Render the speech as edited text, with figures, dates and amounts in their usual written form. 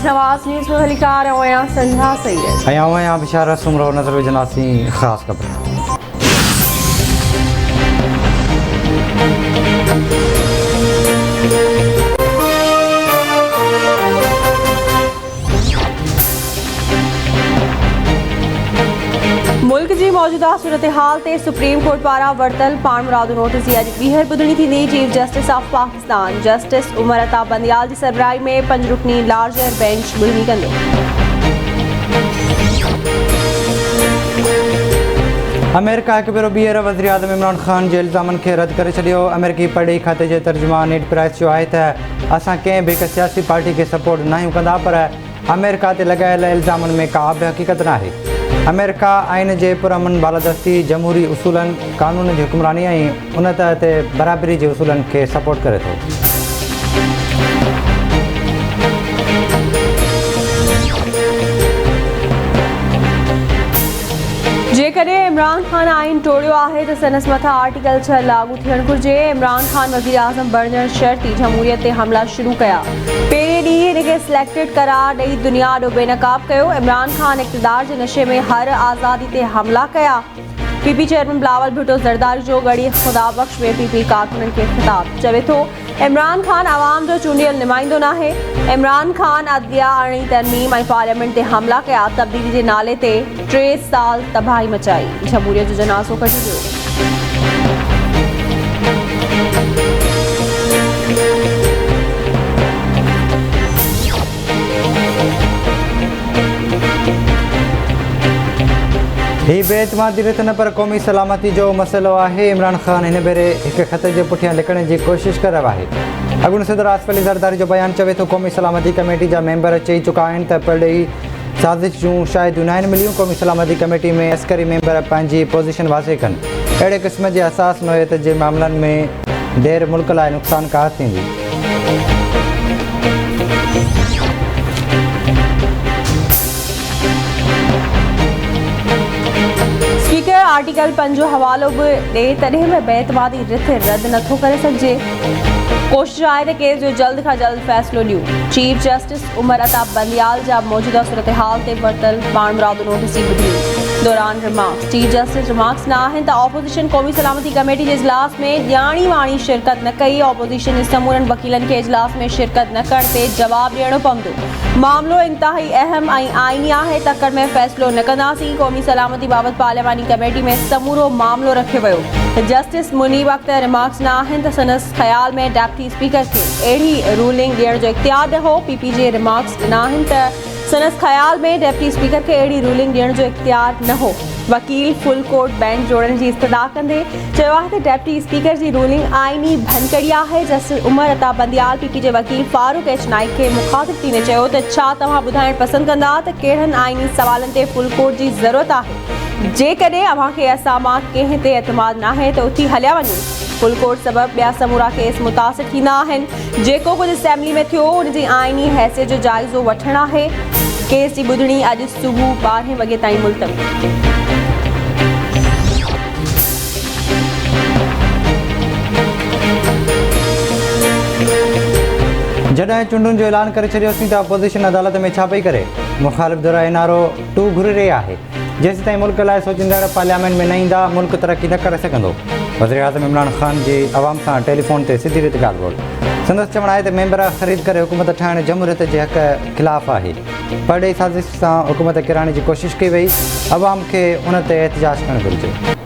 Nawaz news में हलिकार आया संधा सैयद आया बिशारा सुमरो नजर विजनासी खास खबर। मुल्क की मौजूदा सूरत हाल ते सुप्रीम कोर्ट पारा वरतल पाण मुरादो नोटिस अॼु ॿीहर ॿुधणी थींदी। Chief justice of Pakistan justice Umar Ata Bandial की सरबराही में 5 रुकनी लार्जर बेंच ॿुधणी कंदो। अमेरिका हिकु भेरो ॿीहर वज़ीर आज़म इमरान ख़ान जे इल्ज़ामनि खे रद्द करे छॾियो। अमेरिकी पढ़ी खाते जे तर्जुमान नेड प्राइस जो आहे त असां कंहिं बि हिकु सियासी पार्टी खे सपोर्ट न आहियूं कंदा, पर अमेरिका ते लॻायल इल्ज़ामनि में का बि हक़ीक़त न आहे। अमेरिका आइन जे पुरअमन बालादस्ती जमहूरी उसूलनि कानून जी हुक्मरानी ऐं उन तहत बराबरी जे उसूलनि खे सपोर्ट करे थो। जेकॾहिं इमरान ख़ान आइन टोड़ियो आहे त संदसि मथां आर्टिकल 6 लागू थियणु घुरिजे। इमरान ख़ान वज़ीर आज़म बणजण शर्ती जमहूरियत ते हमला शुरू कया। पहिरें ॾींहुं हिनखे सिलेक्टेड करार ॾेई दुनिया ॾो बेनकाब कयो। इमरान ख़ान इक़्तिदार जे नशे में हर आज़ादी ते हमला कया। पीपी चेयरमैन बिलावल भुट्टो ज़रदारी जो गढ़ी ख़ुदाबख्श में पीपी कारकुननि खे ख़िताब चवे थो इमरान ख़ान आवाम जो चूंडियल नुमाइंदो नाहे। इमरान ख़ान अदलिया अरणी तरमीम ऐं पार्लियामेंट ते हमला कया। तब्दीली जे नाले ते 3 साल तबाही मचाई। जमहूरियत जो जनाज़ो कढी वियो। ही बेएतमादी रिथ न पर क़ौमी सलामती जो मसइलो आहे। इमरान ख़ान हिन भेरे हिकु ख़त जे पुठियां लिखण जी कोशिशि करे रहियो आहे। अॻूणे सदर आसिफ अली ज़रदारी जो बयानु चवे थो क़ौमी सलामती कमेटी जा मेंबर चई चुका आहिनि त परॾेही साज़िश जूं शायदियूं न आहिनि मिलियूं। क़ौमी सलामती कमेटी में अस्करी मेंबर पंहिंजी पोज़ीशन वाज़े कनि। अहिड़े क़िस्म जे असास नोयत जे मामलनि में देर मुल्क लाइ नुक़सान कार थींदी। स्पीकर आर्टिकल 5 जो हवालो बि ॾे तॾहिं बि बेएतमादी रिथ रद्द नथो करे सघिजे। कोशिश आहे त केस जो जल्द खां जल्द फ़ैसिलो ॾियूं। चीफ जस्टिस उमर अता बंदियाल जा मौजूदा सूरत हाल ते वरतल पाण मुरादो नोटिस ॿुधी दौरान रिमार्क्स। चीफ जस्टिस रिमार्क्स न आहिनि त ऑपोज़िशन क़ौमी सलामती कमेटी जे इजलास में ॼाणी वाणी शिरकत न कई। ऑपोज़िशन समूरनि वकीलनि खे इजलास में शिरकत न करण ते जवाबु ॾियणो पवंदो। मामिलो इंतिहाई अहम ऐं आइनी आहे। तकड़ में फ़ैसिलो न कंदासीं। क़ौमी सलामती बाबति पार्लियामानी कमेटी में समूरो मामिलो रखियो वियो। जस्टिस मुनीब अख्तर रिमार्क्स न आहिनि त संदसि ख़्याल में डेप्टी स्पीकर खे अहिड़ी रूलिंग ॾियण जो इख्तियार न हो। पीपी जे रिमार्क्स न आहिनि त संदसि ख़्याल में डेप्टी स्पीकर खे अहिड़ी रूलिंग ॾियण जो इख्तियार न हो। वकील फुल कोर्ट बेंच जोड़ण जी इस्तदा कंदे चयो आहे त डेप्टी स्पीकर जी रूलिंग आइनी भनकड़ी आहे। जस्टिस उमर अता बंदियाल पीपी जे वकील फारूक एच नाइक खे मुखातिब थींदे चयो त छा तव्हां ॿुधाइणु पसंदि कंदा त कहिड़नि आइनी सवालनि ते फुल कोर्ट जी ज़रूरत आहे। जेकॾहिं अव्हांखे असां मां कंहिं ते एतमाद नाहे त उथी हलिया वञो। फुल कोर्ट सबबि ॿिया समूरा केस मुतासिर थींदा आहिनि। जेको कुझु असेंबली में थियो उन जी आइनी हैसियत जो जाइज़ो वठणु आहे। केस जी ॿुधणी अॼु सुबुह 12 वॻे ताईं मुलतवी। जॾहिं चूंडुनि जो ऐलान करे छॾियोसीं त अपोज़िशन अदालत में छा पई करे। मुख़ालिफ़ धुर एनआरओ 2 घुरी रही आहे। जेसि ताईं मुल्क लाइ सोचींदड़ पार्लियामेंट में न ईंदा मुल्क तरक़ी न करे सघंदो। वज़ीर आज़म इमरान ख़ान जी अवाम सां टेलीफोन ते सिधी रीति ॻाल्हि ॿोल। संदसि चवणु आहे त मेंबर ख़रीद करे हुकूमत ठाहिण जमहूरियत जे हक़ ख़िलाफ़ु आहे। परॾेही साज़िश सां हुकूमत किराइण जी कोशिशि कई वई। अवाम खे उन ते एहतिजाज करणु घुरिजे।